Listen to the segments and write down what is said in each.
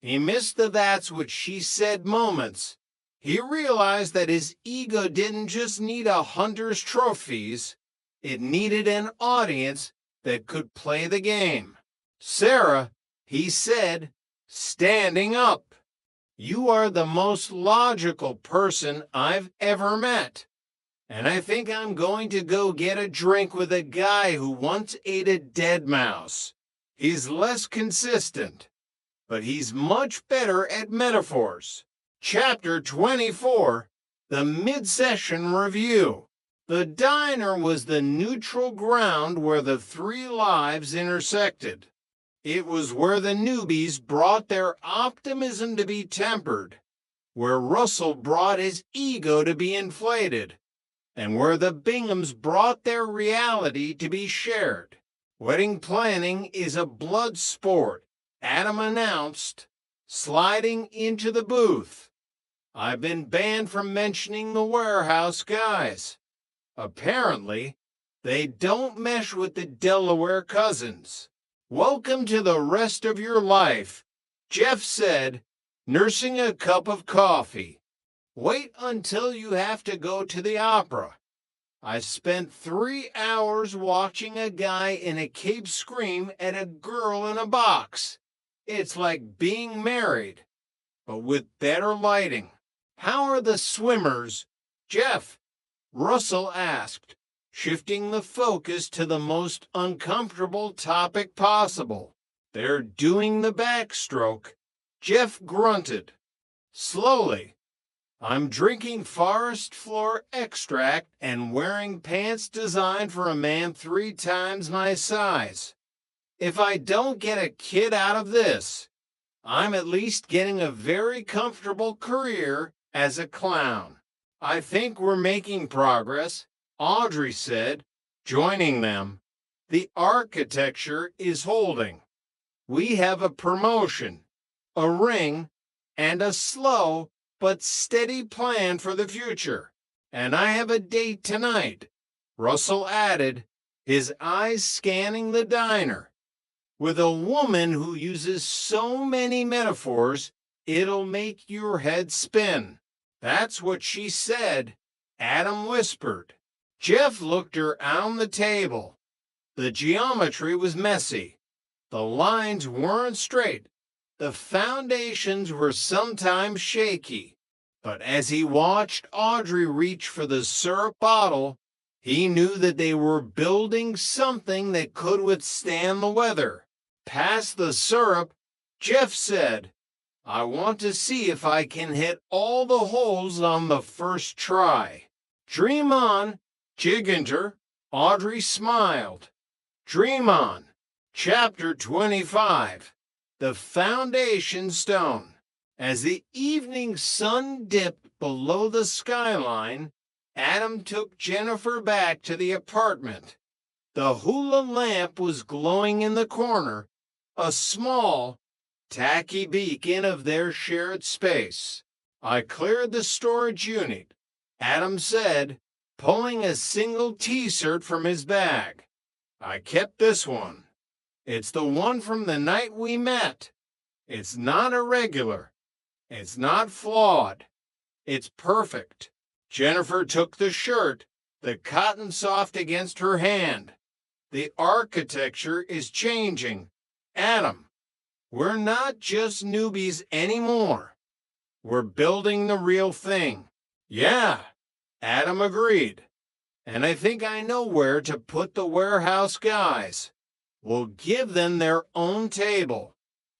He missed the "that's what she said" moments. He realized that his ego didn't just need a hunter's trophies, it needed an audience that could play the game. "Sarah," he said, standing up, "you are the most logical person I've ever met. And I think I'm going to go get a drink with a guy who once ate a dead mouse. He's less consistent, but he's much better at metaphors." Chapter 24, the Mid-Session Review. The diner was the neutral ground where the three lives intersected. It was where the newbies brought their optimism to be tempered, where Russell brought his ego to be inflated, and where the Binghams brought their reality to be shared. "Wedding planning is a blood sport," Adam announced, sliding into the booth. "I've been banned from mentioning the warehouse guys. Apparently, they don't mesh with the Delaware cousins. Welcome to the rest of your life," Jeff said, nursing a cup of coffee. "Wait until you have to go to the opera. I spent 3 hours watching a guy in a cape scream at a girl in a box. It's like being married, but with better lighting." "How are the swimmers, Jeff?" Russell asked, shifting the focus to the most uncomfortable topic possible. "They're doing the backstroke," Jeff grunted. "Slowly. I'm drinking forest floor extract and wearing pants designed for a man 3 times my size. If I don't get a kid out of this, I'm at least getting a very comfortable career as a clown." "I think we're making progress," Audrey said, joining them. "The architecture is holding. We have a promotion, a ring, and a slow but steady plan for the future. And I have a date tonight," Russell added, his eyes scanning the diner. "With a woman who uses so many metaphors, it'll make your head spin." "That's what she said," Adam whispered. Jeff looked around the table. The geometry was messy. The lines weren't straight. The foundations were sometimes shaky. But as he watched Audrey reach for the syrup bottle, he knew that they were building something that could withstand the weather. "Pass the syrup," Jeff said. "I want to see if I can hit all the holes on the first try." "Dream on, Giganter," Audrey smiled. "Dream on." Chapter 25, the Foundation Stone. As the evening sun dipped below the skyline, Adam took Jennifer back to the apartment. The hula lamp was glowing in the corner, a small, tacky beacon of their shared space. "I cleared the storage unit," Adam said, pulling a single T-shirt from his bag. "I kept this one. It's the one from the night we met. It's not irregular. It's not flawed. It's perfect." Jennifer took the shirt, the cotton soft against her hand. "The architecture is changing, Adam. We're not just newbies anymore. We're building the real thing." "Yeah," Adam agreed. "And I think I know where to put the warehouse guys. We'll give them their own table.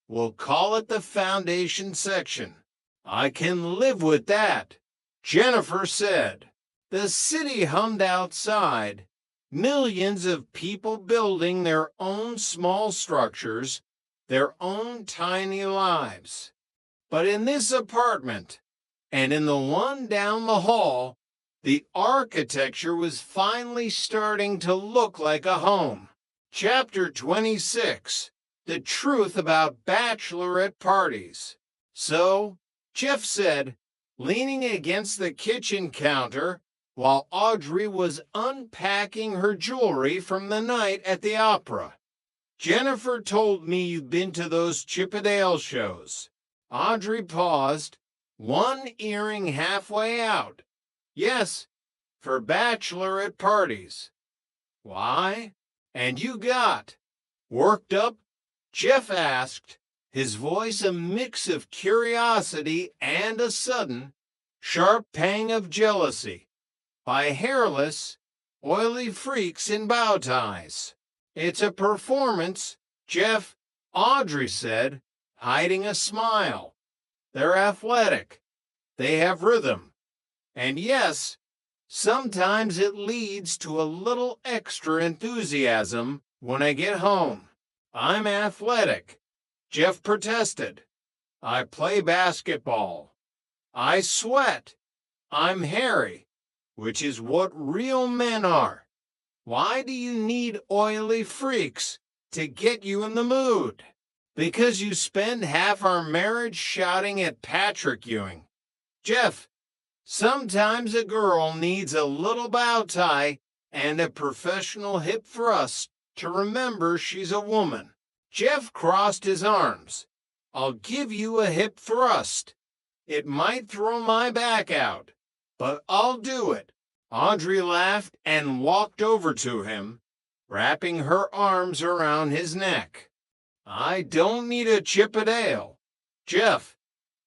We'll call it the Foundation section." "I can live with that," Jennifer said. The city hummed outside, millions of people building their own small structures, their own tiny lives. But in this apartment, and in the one down the hall, the architecture was finally starting to look like a home. Chapter 26, the truth about bachelorette parties. "So," Jeff said, leaning against the kitchen counter while Audrey was unpacking her jewelry from the night at the opera, "Jennifer told me you've been to those Chippendale shows. Audrey paused, one earring halfway out. Yes, for bachelorette parties. Why? And you got worked up? Jeff asked, his voice a mix of curiosity and a sudden, sharp pang of jealousy. By hairless, oily freaks in bow ties. It's a performance, Jeff, Audrey said, hiding a smile. They're athletic. They have rhythm. And yes, sometimes it leads to a little extra enthusiasm when I get home. I'm athletic, Jeff protested. I play basketball. I sweat. I'm hairy, which is what real men are. Why do you need oily freaks to get you in the mood? Because you spend half our marriage shouting at Patrick Ewing. Jeff, sometimes a girl needs a little bow tie and a professional hip thrust to remember she's a woman. Jeff crossed his arms. I'll give you a hip thrust. It might throw my back out, but I'll do it. Audrey laughed and walked over to him, wrapping her arms around his neck. I don't need a Chippendale. Jeff,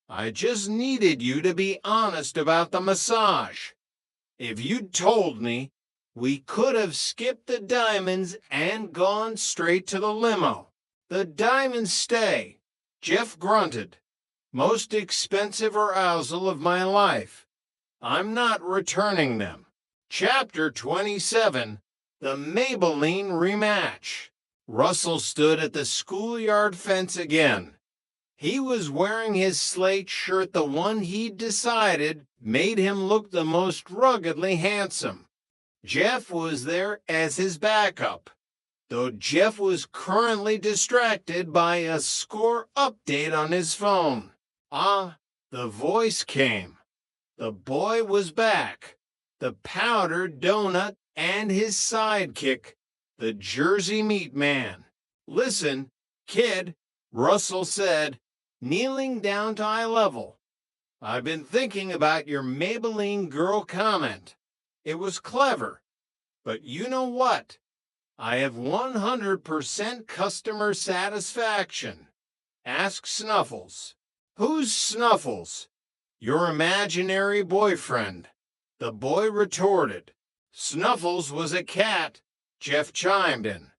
I just needed you to be honest about the massage. If you'd told me, we could have skipped the diamonds and gone straight to the limo. The diamonds stay, Jeff grunted. Most expensive arousal of my life. I'm not returning them. Chapter 27, The Maybelline Rematch. Russell stood at the schoolyard fence again. He was wearing his slate shirt, the one he'd decided made him look the most ruggedly handsome. Jeff was there as his backup, though Jeff was currently distracted by a score update on his phone. The voice came. The boy was back. The powdered donut and his sidekick, the Jersey meat man. Listen, kid, Russell said, kneeling down to eye level. I've been thinking about your Maybelline girl comment. It was clever. But you know what? I have 100% customer satisfaction. Ask Snuffles. Who's Snuffles? Your imaginary boyfriend. The boy retorted. Snuffles was a cat, Jeff chimed in.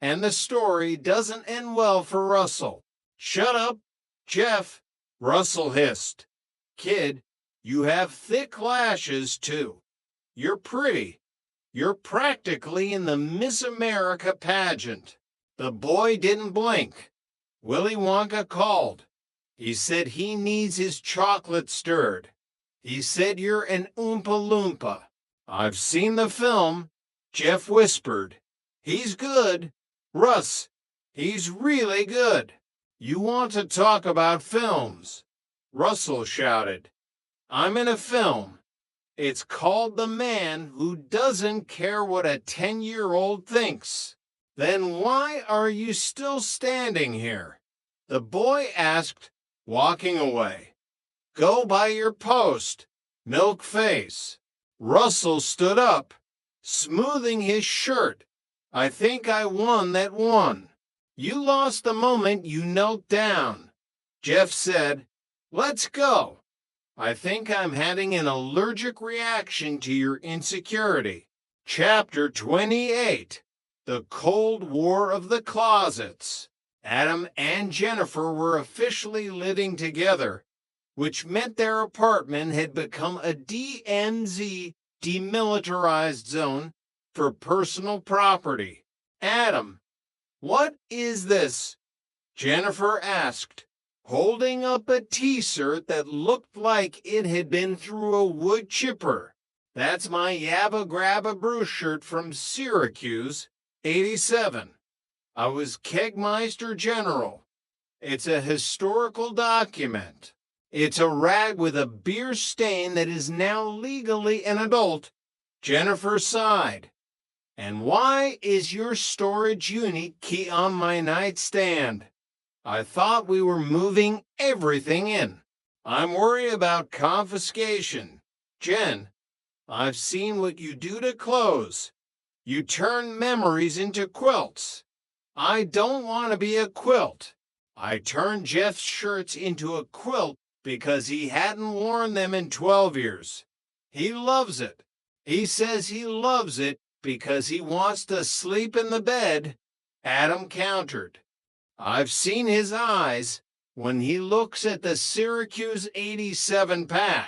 And the story doesn't end well for Russell. Shut up, Jeff, Russell hissed. Kid, you have thick lashes, too. You're pretty. You're practically in the Miss America pageant. The boy didn't blink. Willy Wonka called. He said he needs his chocolate stirred. He said you're an Oompa Loompa. I've seen the film, Jeff whispered. He's good. Russ, he's really good. You want to talk about films? Russell shouted. I'm in a film. It's called The Man Who Doesn't Care What a 10-year-old Thinks. Then why are you still standing here? The boy asked, walking away. Go by your post, milk face. Russell stood up, smoothing his shirt. I think I won that one. You lost the moment you knelt down. Jeff said, let's go. I think I'm having an allergic reaction to your insecurity. Chapter 28, The Cold War of the Closets. Adam and Jennifer were officially living together, which meant their apartment had become a DMZ, demilitarized zone, for personal property. Adam, what is this? Jennifer asked, holding up a t-shirt that looked like it had been through a wood chipper. That's my Yabba Grabba Brew shirt from Syracuse, 87. I was Kegmeister General. It's a historical document. It's a rag with a beer stain that is now legally an adult. Jennifer sighed. And why is your storage unit key on my nightstand? I thought we were moving everything in. I'm worried about confiscation. Jen, I've seen what you do to clothes. You turn memories into quilts. I don't want to be a quilt. I turned Jeff's shirts into a quilt because he hadn't worn them in 12 years. He loves it. He says he loves it because he wants to sleep in the bed. Adam countered. I've seen his eyes when he looks at the Syracuse '87 patch.